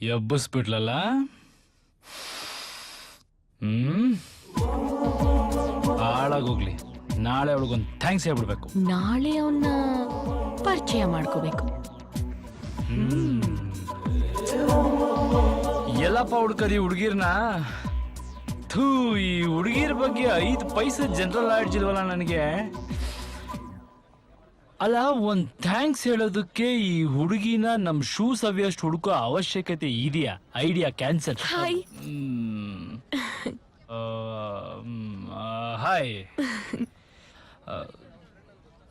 ಎಬ್ಬಿಸ್ಬಿಟ್ಲಲ್ಲ. ಹಾಳಾಗೋಗ್ಲಿ, ನಾಳೆ ಅವಳಿಗೊಂದು ಥ್ಯಾಂಕ್ಸ್ ಹೇಳ್ಬಿಡ್ಬೇಕು. ನಾಳೆ ಅವನ್ನ ಪರಿಚಯ ಮಾಡ್ಕೋಬೇಕು. ಎಲ್ಲಪ್ಪ ಹುಡ್ಕದಿ ಹುಡುಗಿರ್ನ? ಥೂ, ಈ ಹುಡುಗಿರ ಬಗ್ಗೆ 5 ಪೈಸೆ ಜನರಲ್ ನಾಲೆಡ್ಜ್ ಇಲ್ವಲ್ಲ ನನಗೆ. ಅಲ್ಲ, ಒಂದ್ ಥ್ಯಾಂಕ್ಸ್ ಹೇಳೋದಕ್ಕೆ ಈ ಹುಡುಗಿನ ನಮ್ ಶೂ ಸವಿಯಷ್ಟು ಹುಡುಕೋ ಅವಶ್ಯಕತೆ ಇದೆಯಾ? Idea cancel. Hi. Hi.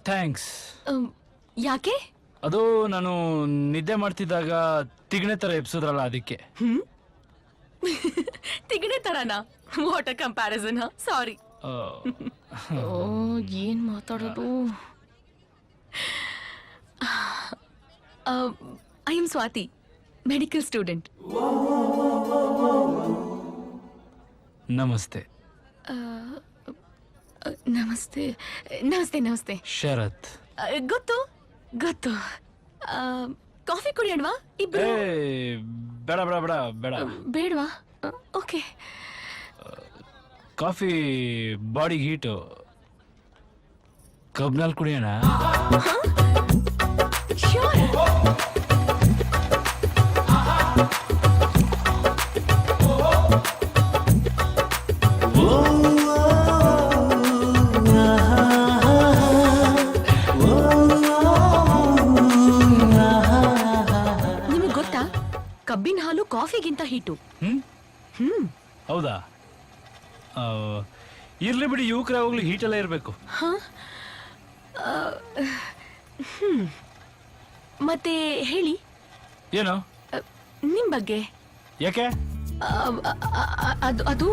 Thanks. ಯಾಕೆ? ಅದು ನಾನು ನಿದ್ದೆ ಮಾಡ್ತಿದ್ದಾಗ ತಿಗಣೆ ತರ ಎಬ್ಸಿದ್ರಲ್ಲ, ಅದಕ್ಕೆ. ತಿಗಣೆ ತರನಾ? What a comparison. ಸಾರಿ. ಏನ್ ಮಾತಾಡೋದು? I am Swati, medical student. ನಮಸ್ತೆ. ನಮಸ್ತೆ ನಮಸ್ತೆ ನಮಸ್ತೆ. ಶರತ್. ಗೊತ್ತು ಗೊತ್ತು. ಕಾಫಿ ಕುಡಿಯೋಣವಾ ಇಬ್ರು? ಬೇಡ ಬೇಡ ಬೇಡ ಬೇಡ. ಬೇಡವಾ? ಓಕೆ. ಕಾಫಿ ಬಾಡಿ ಹೀಟು, ಕಬ್ನಲ್ಲಿ ಕುಡಿಯೋಣ. ಶ್ಯೂರ್. ನಿಮಗೆ ಗೊತ್ತಾ, ಕಬ್ಬಿನ ಹಾಲು ಕಾಫಿಗಿಂತ ಹೀಟು. ಹೌದಾ? ಇರ್ಲಿ ಬಿಡಿ, ಯುವಕರ ಹೋಗ್ಲಿ ಹೀಟೆಲ್ಲ ಇರಬೇಕು. ಮತ್ತೆ ಹೇಳಿ, ಏನು ನಿಮ್ ಬಗ್ಗೆ? ಯಾಕೆ? ಅದು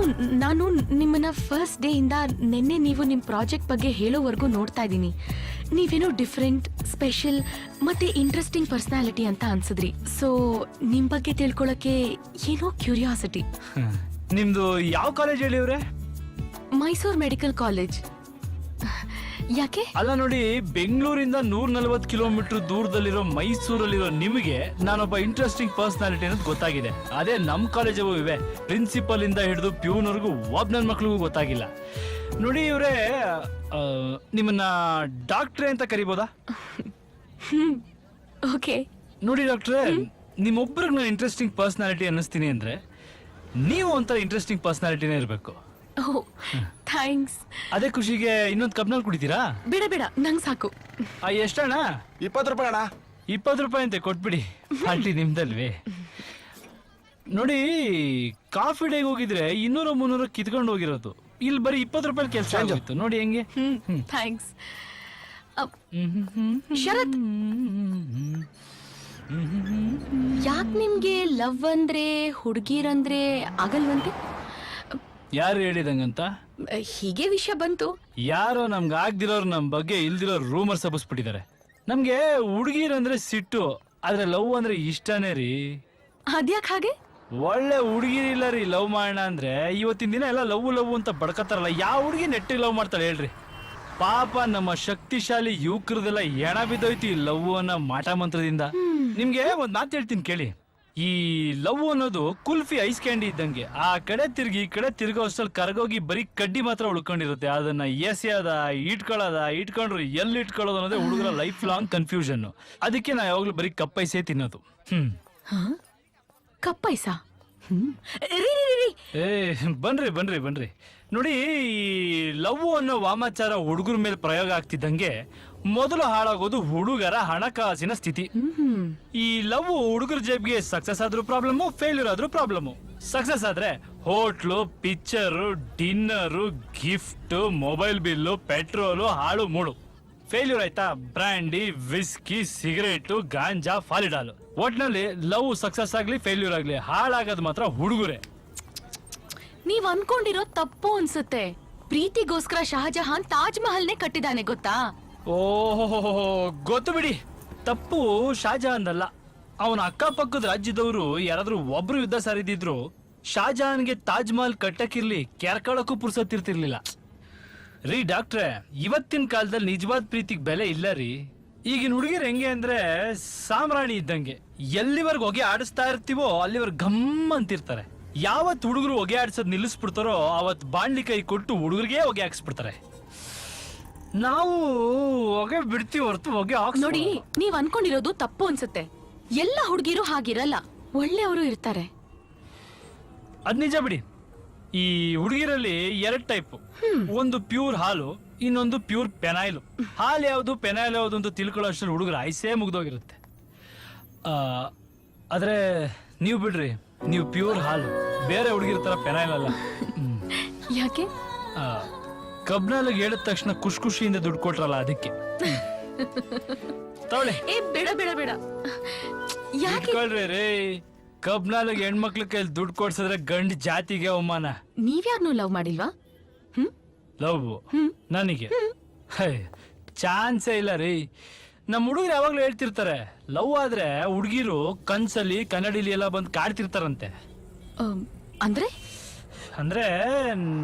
ನಾನು ನಿಮ್ಮನ್ನ ಫಸ್ಟ್ ಡೇ ಇಂದ ನಿನ್ನೆ ನೀವು ನಿಮ್ ಪ್ರಾಜೆಕ್ಟ್ ಬಗ್ಗೆ ಹೇಳೋವರೆಗೂ ನೋಡ್ತಾ ಇದ್ದೀನಿ. ನೀವೇನೋ ಡಿಫ್ರೆಂಟ್, ಸ್ಪೆಷಲ್ ಮತ್ತೆ ಇಂಟ್ರೆಸ್ಟಿಂಗ್ ಪರ್ಸನಾಲಿಟಿ ಅಂತ ಅನ್ಸಿದ್ರಿ. ಸೊ ನಿಮ್ ಬಗ್ಗೆ ತಿಳ್ಕೊಳಕ್ಕೆ ಏನೋ ಕ್ಯೂರಿಯಾಸಿಟಿ. ನಿಮ್ದು ಯಾವ ಕಾಲೇಜ್ ಹೇಳಿವ್ರೆ? Mysore medical college. ಯಾಕೆ? ಅಲ್ಲ ನೋಡಿ, ಬೆಂಗಳೂರಿಂದ 140 ಕಿಲೋಮೀಟರ್ ದೂರದಲ್ಲಿರೋ ಮೈಸೂರಲ್ಲಿರೋ ನಿಮಗೆ ನಾನೊಬ್ಬ ಇಂಟ್ರೆಸ್ಟಿಂಗ್ ಪರ್ಸನಾಲಿಟಿ ಅನ್ನೋದು ಗೊತ್ತಾಗಿದೆ. ಅದೇ ನಮ್ ಕಾಲೇಜವು ಇವೆ, ಪ್ರಿನ್ಸಿಪಲ್ ಇಂದ ಹಿಡಿದು ಪ್ಯೂನ್ವರೆಗೂ ಒಬ್ಬ ನನ್ನ ಮಕ್ಳಿಗೂ ಗೊತ್ತಾಗಿಲ್ಲ. ನೋಡಿ ಇವ್ರೆ, ನಿಮ್ಮನ್ನ ಡಾಕ್ಟ್ರೇ ಅಂತ ಕರಿಬೋದಾ? ಓಕೆ. ನೋಡಿ ಡಾಕ್ಟ್ರೇ, ನಿಮ್ಮೊಬ್ಬರಿಗೆ ನಾನು ಇಂಟ್ರೆಸ್ಟಿಂಗ್ ಪರ್ಸನಾಲಿಟಿ ಅನ್ನಿಸ್ತೀನಿ ಅಂದ್ರೆ ನೀವು ಒಂಥರ ಇಂಟ್ರೆಸ್ಟಿಂಗ್ ಪರ್ಸನಾಲಿಟಿನೇ ಇರಬೇಕು. ಥ್ಯಾಂಕ್ಸ್. ಅದೇ ಖುಷಿಗೆ ಇನ್ನೊಂದು ಕಬ್ನಲ್ಲಿ ಕುಡಿತೀರಾ? ಬೇಡ ಬೇಡ, ನಂಗೆ ಸಾಕು. ಎಷ್ಟಣ್ಣ? 20 ರೂಪಾಯಿ ಅಣ್ಣ. 20 ರೂಪಾಯಿ ಅಂತೆ, ಕೊಟ್ಬಿಡಿ. ಪಾರ್ಟಿ ನಿಮ್ದಲ್ವೇ? ನೋಡಿ, ಕಾಫಿ ಡೇಗೆ ಹೋಗಿದ್ರೆ 200-300 ಕಿತ್ಕೊಂಡು ಹೋಗಿರೋದು, ಇಲ್ಲಿ ಬರೀ 20 ರೂಪಾಯಿ ಕೆಲಸ ಆಗಿತ್ತು. ನೋಡಿ ಹೆಂಗೆ. ಥ್ಯಾಂಕ್ಸ್. ಶರತ್, ಯಾಕೆ ನಿಮ್ಗೆ ಲವ್ ಅಂದ್ರೆ ಹುಡುಗಿರಂದ್ರೆ ಆಗಲ್ವಂತೆ? ಯಾರು ಹೇಳಿದಂಗಂತ? ಹೀಗೆ ವಿಷಯ ಬಂತು. ಯಾರೋ ನಮ್ಗೆ ಆಗ್ದಿರೋರು ನಮ್ ಬಗ್ಗೆ ಇಲ್ದಿರೋ ರೂಮರ್ ಸಬ್ಬಿಸ್ಬಿಟ್ಟಿದ್ದಾರೆ. ನಮ್ಗೆ ಹುಡುಗಿರಂದ್ರೆ ಸಿಟ್ಟು, ಆದ್ರೆ ಲವ್ ಅಂದ್ರೆ ಇಷ್ಟನೇ ರೀ. ಅದ್ಯಾಕ್ ಹಾಗೆ? ಒಳ್ಳೆ ಹುಡುಗಿರಿಲ್ಲ ರೀ ಲವ್ ಮಾಡೋಣ ಅಂದ್ರೆ. ಇವತ್ತಿನ ದಿನ ಎಲ್ಲ ಲವ್ ಅಂತ ಬಡ್ಕತ್ತಾರಲ್ಲ, ಯಾವ ಹುಡುಗಿ ನೆಟ್ಟಿಗೆ ಲವ್ ಮಾಡ್ತಾಳೆ ಹೇಳ್ರಿ? ಪಾಪ ನಮ್ಮ ಶಕ್ತಿಶಾಲಿ ಯುವಕರದೆಲ್ಲ ಎಣ ಬಿದ್ದೋಯ್ತು ಈ ಲವ್ ಅನ್ನೋ ಮಾಟ ಮಂತ್ರದಿಂದ. ನಿಮ್ಗೆ ಒಂದ್ ಮಾತು ಹೇಳ್ತೀನಿ ಕೇಳಿ. ಈ ಲವ್ ಅನ್ನೋದು ಕುಲ್ಫಿ ಐಸ್ ಕ್ಯಾಂಡಿ ಇದ್ದಂಗೆ, ಆ ಕಡೆ ತಿರ್ಗಿ ಈ ಕಡೆ ತಿರ್ಗೋ ಅಷ್ಟಲ್ಲಿ ಕರಗೋಗಿ ಬರೀ ಕಡ್ಡಿ ಮಾತ್ರ ಉಳ್ಕೊಂಡಿರುತ್ತೆ. ಅದನ್ನ ಎಸೆಯದ, ಇಟ್ಕೊಂಡ್ರು ಎಲ್ಲಿ ಇಟ್ಕೊಳ್ಳೋದು ಅನ್ನೋದೇ ಹುಡುಗರ ಲೈಫ್ ಲಾಂಗ್ ಕನ್ಫ್ಯೂಷನ್. ಅದಕ್ಕೆ ನಾ ಯಾವಾಗ್ಲೂ ಬರೀ ಕಪ್ಪೈಸೇ ತಿನ್ನೋದು. ಕಪ್ಪೈಸ? ಬನ್ರಿ ನೋಡಿ, ಈ ಲವ್ ಅನ್ನೋ ವಾಮಾಚಾರ ಹುಡುಗರ ಮೇಲೆ ಪ್ರಯೋಗ ಆಗ್ತಿದ್ದಂಗೆ ಮೊದಲು ಹಾಳಾಗೋದು ಹುಡುಗರ ಹಣಕಾಸಿನ ಸ್ಥಿತಿ. ಈ ಲವ್ ಹುಡುಗರ ಜೇಬ್ಗೆ ಸಕ್ಸಸ್ ಆದ್ರೂ ಪ್ರಾಬ್ಲಮ್ಮು, ಫೇಲ್ಯೂರ್ ಆದ್ರೂ ಪ್ರಾಬ್ಲಮ್ಮು. ಸಕ್ಸಸ್ ಆದ್ರೆ hotel, picture, dinner, gift, mobile bill, petrol, ಹಾಳು ಮೂಳು. ಫೇಲ್ಯೂರ್ ಆಯ್ತಾ, brandy, whisky, cigarette, ganja, Folidol. ಒಟ್ನಲ್ಲಿ ಲವ್ ಸಕ್ಸಸ್ ಆಗ್ಲಿ ಫೇಲ್ಯೂರ್ ಆಗ್ಲಿ ಹಾಳಾಗೋದು ಮಾತ್ರ ಹುಡುಗರೇ. ನೀವ್ ಅನ್ಕೊಂಡಿರೋ ತಪ್ಪು ಅನ್ಸುತ್ತೆ. ಪ್ರೀತಿಗೋಸ್ಕರ ಶಹಜಹಾನ್ ತಾಜ್ ಮಹಲ್ನೇ ಕಟ್ಟಿದಾನೆ, ಗೊತ್ತಾ? ಓಹೋ, ಗೊತ್ತು ಬಿಡಿ. ತಪ್ಪು ಶಾಜಹಾನ್ ಅಲ್ಲ, ಅವನ ಅಕ್ಕಪಕ್ಕದ ರಾಜ್ಯದವರು ಯಾರಾದ್ರೂ ಒಬ್ರು ಯುದ್ಧ ಸಾರಿದಿದ್ರು ಶಾಜಹಾನ್ಗೆ ತಾಜ್ ಮಹಲ್ ಕಟ್ಟಕ್ಕಿರ್ಲಿ ಕೆರ್ಕಳಕ್ಕೂ ಪುರ್ಸತ್ತಿರ್ತಿರ್ಲಿಲ್ಲ ರೀ. ಡಾಕ್ಟ್ರೆ, ಇವತ್ತಿನ ಕಾಲದಲ್ಲಿ ನಿಜವಾದ ಪ್ರೀತಿಗೆ ಬೆಲೆ ಇಲ್ಲ ರೀ. ಈಗಿನ ಹುಡುಗಿರು ಹೆಂಗೆ ಅಂದ್ರೆ ಸಾಮ್ರಾಣಿ ಇದ್ದಂಗೆ, ಎಲ್ಲಿವರೆಗೂ ಹೊಗೆ ಆಡಿಸ್ತಾ ಇರ್ತೀವೋ ಅಲ್ಲಿವರೆಗೂ ಗಮ್ ಅಂತಿರ್ತಾರೆ. ಯಾವತ್ ಹುಡುಗರು ಹೊಗೆ ಆಡಿಸೋದ್ ನಿಲ್ಲಿಸ್ಬಿಡ್ತಾರೋ ಅವತ್ ಬಾಣ್ಲಿ ಕೈ ಕೊಟ್ಟು ಹುಡುಗರಿಗೆ ಹೊಗೆ ಹಾಕ್ಸ್ಬಿಡ್ತಾರೆ. ನಾವು ಹೊಗೆ ಬಿಡ್ತೀವಿ ಹೊರತು ಹೊಗೆ ನೋಡಿ, ನೀವ್ ಅನ್ಕೊಂಡಿರೋದು ತಪ್ಪು ಅನ್ಸುತ್ತೆ. ಎಲ್ಲ ಹುಡುಗಿರು ಹಾಗಿರಲ್ಲ, ಒಳ್ಳೆಯವರು ಇರ್ತಾರೆ. ಅದ್ ನಿಜ ಬಿಡಿ. ಈ ಹುಡುಗಿರಲ್ಲಿ 2 ಟೈಪ್, ಒಂದು ಪ್ಯೂರ್ ಹಾಲು, ಇನ್ನೊಂದು ಪ್ಯೂರ್ ಪೆನಾಯ್ಲು. ಹಾಲು ಯಾವುದು ಪೆನಾಯ್ಲ್ ಯಾವುದು ಅಂತ ತಿಳ್ಕೊಳ್ಳೋ ಅಷ್ಟರಲ್ಲಿ ಹುಡುಗರು ಐಸೇ ಮುಗ್ದೋಗಿರುತ್ತೆ. ಆದ್ರೆ ನೀವು ಬಿಡ್ರಿ, ನೀವು ಪ್ಯೂರ್ ಹಾಲು, ಬೇರೆ ಹುಡುಗಿರ ತರ ಪೆನಾಯ್ಲ್ ಅಲ್ಲ. ಯಾಕೆ? ಕಬ್ನಾಲಿಗೆ ಹೇಳಿದ ತಕ್ಷಣ ಖುಷಿಯಿಂದ ದುಡ್ಡು ಕೊಟ್ರಲ್ಲ ಅದಕ್ಕೆ. ತಗೊಳ್ಳಿ. ಏ ಬೇಡ ಬೇಡ ಬೇಡ. ಯಾಕೆ? ಇಟ್ಕೊಳ್ರಿ ರೇ, ಕಬ್ನಾಲಿಗೆ ಹೆಣ್ಮಕ್ಳ ಕೈಲಿ ದುಡ್ಡು ಕೊಡ್ಸಿದ್ರೆ ಗಂಡು ಜಾತಿಗೆ ಅವಮಾನ. ನೀವ್ಯಾರನ್ನೂ ಲವ್ ಮಾಡಿಲ್ವಾ? ಲವ್ ನನಗೆ ಚಾನ್ಸೇ ಇಲ್ಲ ರೀ. ನಮ್ಮ ಹುಡುಗರು ಯಾವಾಗ್ಲೂ ಹೇಳ್ತಿರ್ತಾರೆ, ಲವ್ ಆದ್ರೆ ಹುಡುಗಿರು ಕನ್ಸಲ್ಲಿ ಕನ್ನಡಿಲಿ ಎಲ್ಲ ಬಂದು ಕಾಡ್ತಿರ್ತಾರಂತೆ. ಅಂದ್ರೆ ಅಂದ್ರೆ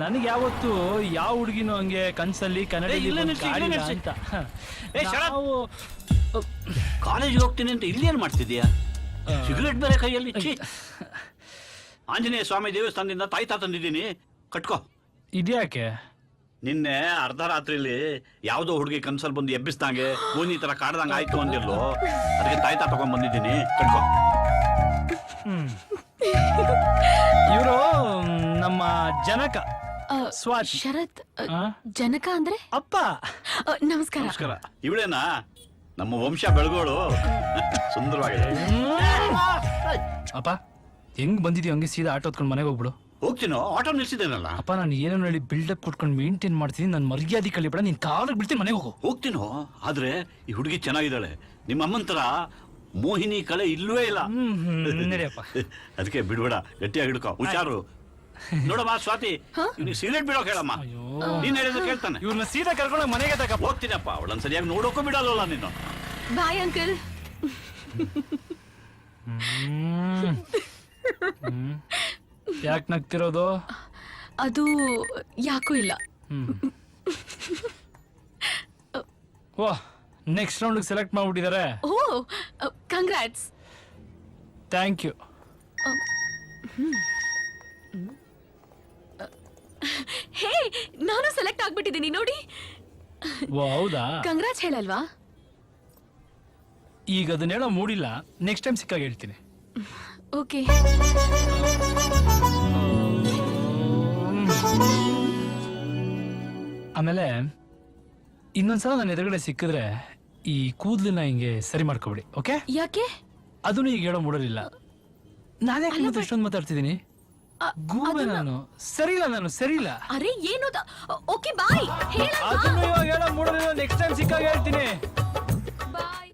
ನನಗೆ ಯಾವತ್ತು ಯಾವ ಹುಡುಗಿನೂ ಹಂಗೆ ಕನ್ಸಲ್ಲಿ ಕನ್ನಡಿಲಿ ಅಂತ. ಕಾಲೇಜಿಗೆ ಹೋಗ್ತೀನಿ ಅಂತ ಇಲ್ಲಿ ಏನ್ ಮಾಡ್ತಿದ್ಯಾ? ಸಿಗರೇಟ್ ಬೇರೆ ಕೈಯಲ್ಲಿ. ಆಂಜನೇಯ ಸ್ವಾಮಿ ದೇವಸ್ಥಾನದಿಂದ ತಾಯ್ತಾ ತಂದಿದ್ದೀನಿ, ಕಟ್ಕೋ. ಇದ್ಯಾಕೆ? ನಿನ್ನೆ ಅರ್ಧ ರಾತ್ರಿಲಿ ಯಾವ್ದೋ ಹುಡುಗಿ ಕನ್ಸಲ್ ಬಂದು ಎಬ್ಬಿಸ್ದಂಗೆ ಕೂನಿ ತರ ಕಾಡ್ದಂಗ ಆಯ್ತು ಅಂದಿರ್ಲು, ಅದಕ್ಕೆ ತಾಯ್ತಾ ತಗೊಂಡ್ ಬಂದಿದ್ದೀನಿ, ಕಟ್ಕೋ. ಇವರು ನಮ್ಮ ಜನಕ ಸ್ವಾತಿ. ಶರತ್ ಜನಕ ಅಂದ್ರೆ ಅಪ್ಪ. ನಮಸ್ಕಾರ. ನಮಸ್ಕಾರ. ಇವಳೇನಾ ನಮ್ಮ ವಂಶ ಬೆಳಗೋಳು? ಸುಂದರವಾಗಿದೆ. ಅಪ್ಪ ಹೆಂಗ್ ಬಂದಿದ್ಯೋ ಹಂಗೆ ಸೀದಾ ಆಟೋ ಹೊತ್ಕೊಂಡು ಮನೆಗೆ ಹೋಗ್ಬಿಡು. ಹೋಗ್ತೀನೋ, ಆಟೋ ನಿಲ್ಸಿದ್ದೇನಲ್ಲ. ಅಪ್ಪ ನಾನು ಏನೋ ಹೇಳಿ ಬಿಲ್ಡಪ್ ಕೊಟ್ಕೊಂಡು ಮೇಂಟೈನ್ ಮಾಡ್ತೀನಿ, ನನ್ನ ಮರ್ಯಾದೆ ಕಳಿಬೇಡ, ನೀನ್ ಕಾಲಿಗೆ ಬಿಡ್ತೀನಿ, ಮನೆಗೆ ಹೋಗು. ಹೋಗ್ತೀನೋ, ಆದ್ರೆ ಈ ಹುಡುಗಿ ಚೆನ್ನಾಗಿದ್ದಾಳೆ, ನಿಮ್ಮ ಅಮ್ಮನ ತರ ಮೋಹಿನಿ ಕಳೆ ಇಲ್ಲವೇ ಇಲ್ಲ. ನಡಿಯಪ್ಪ. ಅದಕ್ಕೆ ಬಿಡ್ಬೇಡ, ಗಟ್ಟಿಯಾಗಿ ಹಿಡ್ಕೋ, ಹುಷಾರು. ನೋಡಮ್ಮ ಸ್ವಾತಿ, ಇವ್ನಿಗೆ ಸಿಗರೇಟ್ ಬಿಡೋಕ್ ಹೇಳಮ್ಮ. ನೀನ್ ಹೇಳಿದ್ರೆ ಕೇಳ್ತಾನೆ. ಇವ್ರನ್ನ ಸೀದಾ ಕರ್ಕೊಂಡು ಮನೆಗೆ ತಗಪ್ಪ. ಹೋಗ್ತೀನಪ್ಪ, ಅವಳನ್ನ ಸರಿಯಾಗಿ ನೋಡೋಕ್ಕೂ ಬಿಡಲ್ಲ ನೀನು. Bye uncle. ಯಾಕೆ ನಗ್ತಿರೋದು? ಅದು ಯಾಕೂ ಇಲ್ಲ. ಓ, ನೆಕ್ಸ್ಟ್ ರೌಂಡ್ ಸೆಲೆಕ್ಟ್ ಮಾಡ್ಬಿಟ್ಟಿದ್ದಾರೆ. ಓ, ಕಂಗ್ರಾಟ್ಸ್. Thank you. ಹೇ, ನಾನು ಸೆಲೆಕ್ಟ್ ಆಗ್ಬಿಟ್ಟಿದ್ದೀನಿ ನೋಡಿ. ಓ ಹೌದಾ? ಕಂಗ್ರಾಟ್ಸ್ ಹೇಳಲ್ವಾ? ಈಗ ಅದನ್ನ ಹೇಳೋ ಮೂಡಿಲ್ಲ, ನೆಕ್ಸ್ಟ್ ಟೈಮ್ ಸಿಕ್ಕಾಗ ಹೇಳ್ತೀನಿ. ಓಕೆ. ಆಮೇಲೆ ಇನ್ನೊಂದ್ಸಲ ನನ್ನ ಎದುರುಗಡೆ ಸಿಕ್ಕಿದ್ರೆ ಈ ಕೂದಲನ್ನ ಹಿಂಗೆ ಸರಿ ಮಾಡ್ಕೊಬಿಡಿ, ಓಕೆ? ಯಾಕೆ? ಅದನ್ನು ಈಗ ಹೇಳೋ ಮೂಡಲಿಲ್ಲ. ನಾನೇ ಎಷ್ಟೊಂದು ಮಾತಾಡ್ತಿದ್ದೀನಿ. ಗೂಬೆ ನಾನು, ಸರಿಯಿಲ್ಲ, ನಾನು ಸರಿಯಿಲ್ಲ. ಅರೆ ಏನು? Okay bye. ಅದನ್ನು ಇವಾಗ ಹೇಳೋ ಮೂಡಲಿಲ್ಲ, ನೆಕ್ಸ್ಟ್ ಟೈಮ್ ಸಿಕ್ಕಾಗ ಹೇಳ್ತೀನಿ.